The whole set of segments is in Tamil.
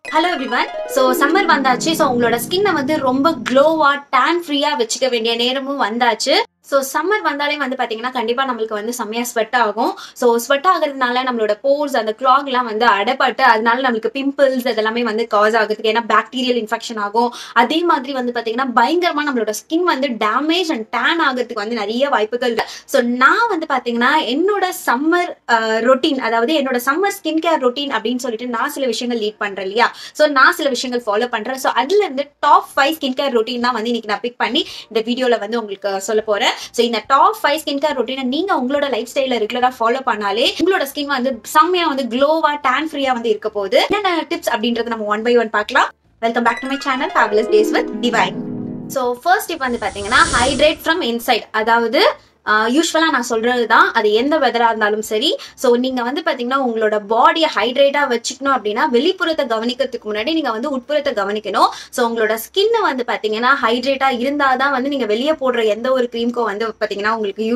Hello everyone. So summer வந்தாச்சு. So உங்களோட ஸ்கின்னை வந்து ரொம்ப க்ளோவா tan ஃப்ரீயா வச்சுக்க வேண்டிய நேரமும் வந்தாச்சு. ஸோ சம்மர் வந்தாலே வந்து பார்த்தீங்கன்னா கண்டிப்பாக நம்மளுக்கு வந்து செம்மையாக ஸ்வெட் ஆகும். ஸோ ஸ்வெட் ஆகுறதுனால நம்மளோட போர்ஸ் அந்த கிளாக்லாம் வந்து அடைப்பட்டு அதனால நம்மளுக்கு பிம்பிள்ஸ் அதெல்லாமே வந்து காஸ் ஆகுதுக்கு. ஏன்னா பாக்டீரியல் இன்ஃபெக்ஷன் ஆகும். அதே மாதிரி வந்து பார்த்தீங்கன்னா பயங்கரமாக நம்மளோட ஸ்கின் வந்து டேமேஜ் அண்ட் டேன் ஆகிறதுக்கு வந்து நிறைய வாய்ப்புகள். ஸோ நான் வந்து பார்த்தீங்கன்னா என்னோட சம்மர் ரொட்டீன், அதாவது என்னோட சம்மர் ஸ்கின் கேர் ரொட்டீன் அப்படின்னு சொல்லிட்டு நான் சில விஷயங்கள் லீட் பண்ணுறேன் இல்லையா. ஸோ நான் சில விஷயங்கள் ஃபாலோ பண்ணுறேன். ஸோ அதுல இருந்து டாப் 5 ஸ்கின் கேர் ரொட்டீன் தான் வந்து இன்னைக்கு நான் பிக் பண்ணி இந்த வீடியோவில் வந்து உங்களுக்கு சொல்ல போறேன். சோ இந்த டாப் 5 ஸ்கின் கேர் ரொட்டீனை நீங்க உங்களோட லைஃப் ஸ்டைல ரெகுலரா ஃபாலோ பண்ணாலே உங்களோட ஸ்கின் வந்து செம்மையா வந்து க்ளோவா tan ஃப்ரீயா வந்து இருக்க போகுது. என்னென்ன டிப்ஸ் அப்படின்றது நம்ம ஒன் பை ஒன் பார்க்கலாம். Welcome back to my channel Fabulous Days with Divine. So first tip வந்து பாத்தீங்கன்னா ஹைட்ரேட் ஃப்ரம் இன்சைட். அதாவது யூஸ்வலா நான் சொல்றதுதான், அது எந்த வெதரா இருந்தாலும் சரி. ஸோ நீங்க வந்து பாத்தீங்கன்னா உங்களோட பாடியை ஹைட்ரேட்டா வச்சுக்கணும் அப்படின்னா வெளிப்புறத்தை கவனிக்கிறதுக்கு முன்னாடி நீங்க வந்து உட்புறத்தை கவனிக்கணும். ஸோ உங்களோட ஸ்கின் வந்து பாத்தீங்கன்னா ஹைட்ரேட்டா இருந்தாதான் வந்து நீங்க வெளியே போடுற எந்த ஒரு கிரீம்க்கும் வந்து பாத்தீங்கன்னா உங்களுக்கு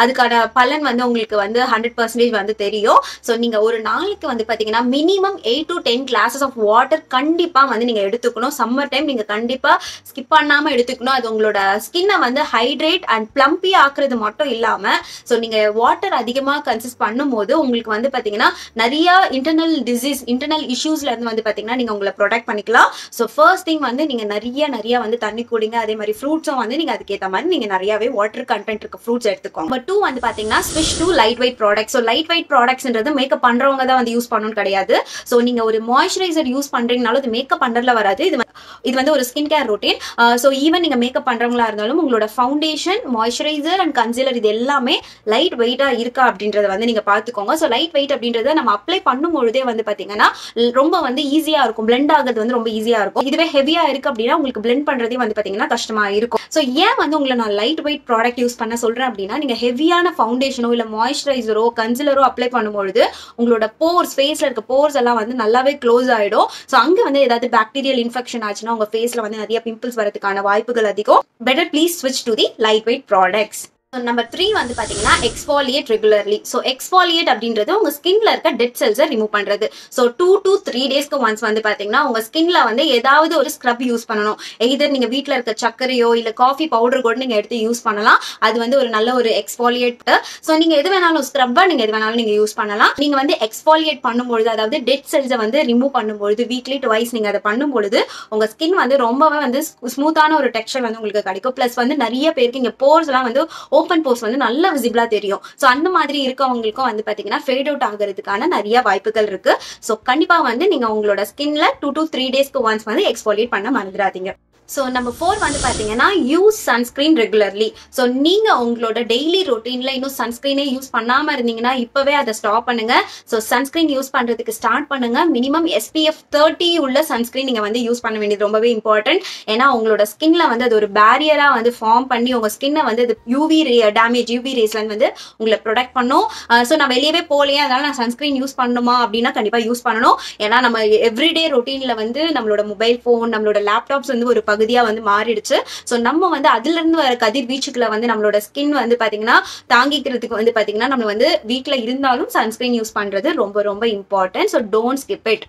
அதுக்கான பலன் வந்து உங்களுக்கு வந்து 100% வந்து தெரியும். ஸோ நீங்க ஒரு நாளைக்கு வந்து பாத்தீங்கன்னா minimum 8 to 10 glasses of water கண்டிப்பா வந்து நீங்க எடுத்துக்கணும். சம்மர் டைம் நீங்க கண்டிப்பா ஸ்கிப் பண்ணாம எடுத்துக்கணும். அது உங்களோட ஸ்கின்னை வந்து ஹைட்ரேட் அண்ட் பிளம்பி ஆக்குறது மட்டும் இல்லாம சோ நீங்க வாட்டர் அதிகமா கன்சிஸ்ட் பண்ணும்போது உங்களுக்கு வந்து பாத்தீங்கன்னா நிறைய இன்டர்னல் இஷ்யூஸ்ல இருந்து வந்து பாத்தீங்கன்னா நீங்க உங்களை ப்ரொடெக்ட் பண்ணிக்கலாம். சோ ஃபர்ஸ்ட் திங் வந்து நீங்க நிறைய வந்து தண்ணி குடிங்க. அதே மாதிரி ஃப்ரூட்ஸும் வந்து நீங்க அதுக்கேற்ற மாதிரி நீங்க நிறையவே வாட்டர் கண்டென்ட் இருக்க ஃப்ரூட்ஸ் எடுத்துக்கோங்க. நம்பர் 2 வந்து பாத்தீங்கன்னா ஸ்விட்ச் to light weight products. So light weight ப்ராடக்ட்ஸ்ன்றது மேக்கப் பண்றவங்க தான் வந்து யூஸ் பண்ணணும் கிடையாது. ஸோ நீங்க ஒரு மாய்ஸ்சரைசர் யூஸ் பண்றீங்கனாலும் இது மேக்கப் பண்றதுல வராது. இது வந்து ஒரு skin care routine. So even நீங்க மேக்கப் பண்றவங்களா இருந்தாலும் உங்களோட ஃபவுண்டேஷன், மாய்ஸ்சரைசர் அண்ட் கன்சீலர் இது எல்லாமே லைட் வெயிட்டா இருக்கா அப்படின்றத வந்து நீங்க பாத்துக்கோங்க. ஸோ லைட் வெயிட் அப்படின்றத நம்ம அப்ளை பண்ணும் பொழுதே வந்து பாத்தீங்கன்னா ரொம்ப வந்து ஈஸியா இருக்கும். பிளெண்ட் ஆகிறது வந்து ரொம்ப ஈஸியா இருக்கும். இதுவே ஹெவியா இருக்கு அப்படின்னா உங்களுக்கு பிளெண்ட் பண்றதே வந்து பாத்தீங்கன்னா கஷ்டமா இருக்கும். ஸோ ஏன் வந்து உங்களை நான் லைட் வெயிட் ப்ராடக்ட் யூஸ் பண்ண சொல்றேன் அப்படின்னா நீங்க ஹெவியான ஃபவுண்டேஷனோ இல்ல மாய்ஸ்சரைசரோ கன்சீலரோ அப்ளை பண்ணும்பொழுது உங்களோட போர்ஸ், ஃபேஸ்ல இருக்க போர்ஸ் எல்லாம் வந்து நல்லாவே க்ளோஸ் ஆயிடும். ஸோ அங்க வந்து ஏதாவது பாக்டீரியல் இன்ஃபெக்ஷன் ஆச்சுன்னா உங்க ஃபேஸ்ல வந்து நிறைய பிம்பிள்ஸ் வரதுக்கான வாய்ப்புகள் அதிகம். பெட்டர் ப்ளீஸ் ஸ்விட்ச் to the light weight products. Number 3 வந்து பாத்தீங்கன்னா எக்ஸ்ஃபாலியேட் ரெகுலர்லி. ஸோ எக்ஸ்ஃபாலியேட் அப்படின்றது உங்க ஸ்கின்ல இருக்க டெட் செல்ஸை ரிமூவ் பண்றது. ஸோ 2 to 3 டேஸ்க்கு ஒன்ஸ் வந்து பாத்தீங்கன்னா உங்க ஸ்கின்ல வந்து ஏதாவது ஒரு ஸ்க்ரப் யூஸ் பண்ணணும். எய்தர் நீங்க வீட்டுல இருக்க சர்க்கரையோ இல்ல காஃபி பவுடர் கூட நீங்க எடுத்து யூஸ் பண்ணலாம். அது வந்து ஒரு நல்ல ஒரு எக்ஸ்ஃபாலியேட். ஸோ நீங்க எது வேணாலும் ஸ்க்ரப்பா நீங்க எது வேணாலும் நீங்க யூஸ் பண்ணலாம். நீங்க வந்து எக்ஸ்ஃபாலியேட் பண்ணும்பொழுது, அதாவது டெட் செல்ஸை வந்து ரிமூவ் பண்ணும்பொழுது வீக்லி ட்வைஸ் நீங்க அதை பண்ணும்பொழுது உங்க ஸ்கின் வந்து ரொம்பவே வந்து ஸ்மூத்தான ஒரு டெக்ஸ்சர் வந்து உங்களுக்கு கிடைக்கும். பிளஸ் வந்து நிறைய பேருக்கு இங்க போர்ஸ் எல்லாம் வந்து ஓப்பன் போர்ஸ் வந்து நல்லா விசிபிளா தெரியும். சோ அந்த மாதிரி இருக்கவங்களுக்கும் வந்து பாத்தீங்கன்னா ஃபேட் அவுட் ஆகிறதுக்கான நிறைய வாய்ப்புகள் இருக்கு. சோ கண்டிப்பா வந்து நீங்க உங்களோட ஸ்கின்ல 2 to 3 டேஸ்க்கு ஒன்ஸ் வந்து எக்ஸ்ஃபாலியேட் பண்ண மறந்துடாதீங்க. ஸோ நம்பர் 4 வந்து பாத்தீங்கன்னா யூஸ் சன்ஸ்கிரீன் ரெகுலர்லி. ஸோ நீங்க உங்களோட டெய்லி ரொட்டீன்ல இன்னும் சன்ஸ்கிரீனே யூஸ் பண்ணாம இருந்தீங்கன்னா இப்பவே அதை ஸ்டாப் பண்ணுங்க. ஸோ சன்ஸ்கிரீன் யூஸ் பண்றதுக்கு ஸ்டார்ட் பண்ணுங்க. மினிமம் SPF 30 உள்ள சன்ஸ்கிரீன் நீங்க வந்து யூஸ் பண்ண வேண்டியது ரொம்பவே இம்பார்ட்டன்ட். ஏன்னா உங்களோட ஸ்கின்ல வந்து அது ஒரு பேரியரா வந்து ஃபார்ம் பண்ணி உங்க ஸ்கின்னை வந்து யூவி ரேஸ்ல வந்து உங்களை ப்ரொடெக்ட் பண்ணும். ஸோ நான் வெளியவே போலையே அதனால நான் சன்ஸ்கிரீன் யூஸ் பண்ணணுமா அப்படின்னா கண்டிப்பா யூஸ் பண்ணணும். ஏன்னா நம்ம எவ்ரிடே ரொட்டீன்ல வந்து நம்மளோட மொபைல் போன், நம்மளோட லேப்டாப்ஸ் வந்து ஒரு பகுதியா வந்து மாறிடுச்சு. சோ நம்ம வந்து அதுல இருந்து வர கதிர்வீச்சுக்களை வந்து நம்மளோட ஸ்கின் வந்து பாத்தீங்கன்னா தாங்கிக்கிறதுக்கு வந்து பாத்தீங்கன்னா நம்ம வந்து வீட்ல இருந்தாலும் சன்ஸ்கிரீன் யூஸ் பண்றது ரொம்ப ரொம்ப important. So don't skip it.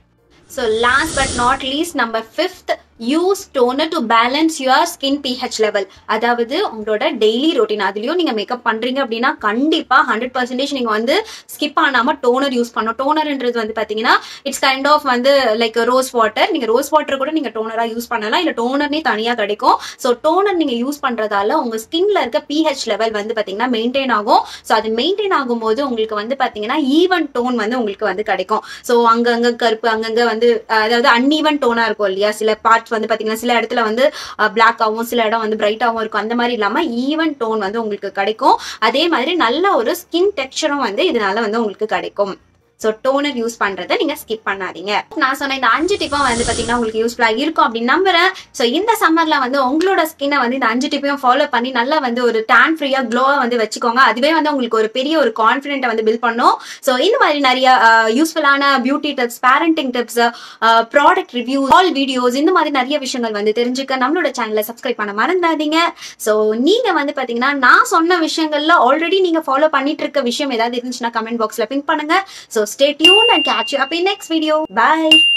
So last but not least, number 5th, use toner to balance your skin pH level. அதாவது உங்களோட டெய்லி ரொட்டீன் அதுலயும் நீங்க மேக்கப் பண்றீங்க அப்படின்னா கண்டிப்பா 100% நீங்க வந்து ஸ்கிப் ஆனாம டோனர் யூஸ் பண்ணணும். டோனர்ன்றது வந்து பாத்தீங்கன்னா இட்ஸ் கைண்ட் ஆஃப் வந்து லைக் ரோஸ் வாட்டர். நீங்க ரோஸ் வாட்டர் கூட நீங்க டோனரா யூஸ் பண்ணலாம், இல்ல டோனர்னே தனியா கிடைக்கும். சோ டோனர் நீங்க யூஸ் பண்றதால உங்க ஸ்கின்ல இருக்க pH லெவல் வந்து பாத்தீங்கன்னா மெயின்டைன் ஆகும். சோ அது மெயின்டைன் ஆகும்போது உங்களுக்கு வந்து பாத்தீங்கன்னா ஈவன் டோன் வந்து உங்களுக்கு வந்து கிடைக்கும். சோ அங்கங்க கருப்பு, அங்கங்க வந்து அதாவது அன்ஈவன் டோனா இருக்கும் இல்லையா. சில பார்ட்ஸ் வந்து பாத்தீங்கன்னா சில இடத்துல வந்து பிளாக் ஆகும், சில இடம் வந்து பிரைட்டாவும் இருக்கும். அந்த மாதிரி இல்லாம ஈவன் டோன் வந்து உங்களுக்கு கிடைக்கும். அதே மாதிரி நல்ல ஒரு ஸ்கின் டெக்ஸ்சரும் வந்து இதனால வந்து உங்களுக்கு கிடைக்கும். சோ டோனர் யூஸ் பண்றதை நீங்க ஸ்கிப் பண்ணாதீங்க. நான் சொன்ன இந்த 5 டிப்பும் வந்து பாத்தீங்கன்னா உங்களுக்கு யூஸ்ஃபுல்லா இருக்கும் அப்படின்னு நம்புறேன். சோ இந்த சம்மர்ல வந்து உங்களோட ஸ்கின்னை வந்து இந்த 5 டிப்பையும் ஃபாலோ பண்ணி நல்லா வந்து ஒரு tan ஃப்ரீயா க்ளோவா வந்து வச்சுக்கோங்க. அதுவே வந்து உங்களுக்கு ஒரு பெரிய ஒரு கான்ஃபிடென்ட்டை வந்து பில்ட் பண்ணும். சோ இந்த மாதிரி நிறைய யூஸ்ஃபுல்லான beauty tips, parenting tips, product review, all videos, இந்த மாதிரி நிறைய விஷயங்கள் வந்து தெரிஞ்சுக்க நம்மளோட சேனலை சப்ஸ்கிரைப் பண்ண மறந்துடாதீங்க. சோ நீங்க வந்து பாத்தீங்கன்னா நான் சொன்ன விஷயங்கள்ல ஆல்ரெடி நீங்க ஃபாலோ பண்ணிட்டு இருக்க விஷயம் ஏதாவது இருந்துச்சுன்னா கமெண்ட் பாக்ஸ்ல பின் பண்ணுங்க. So stay tuned and catch you up in next video. Bye.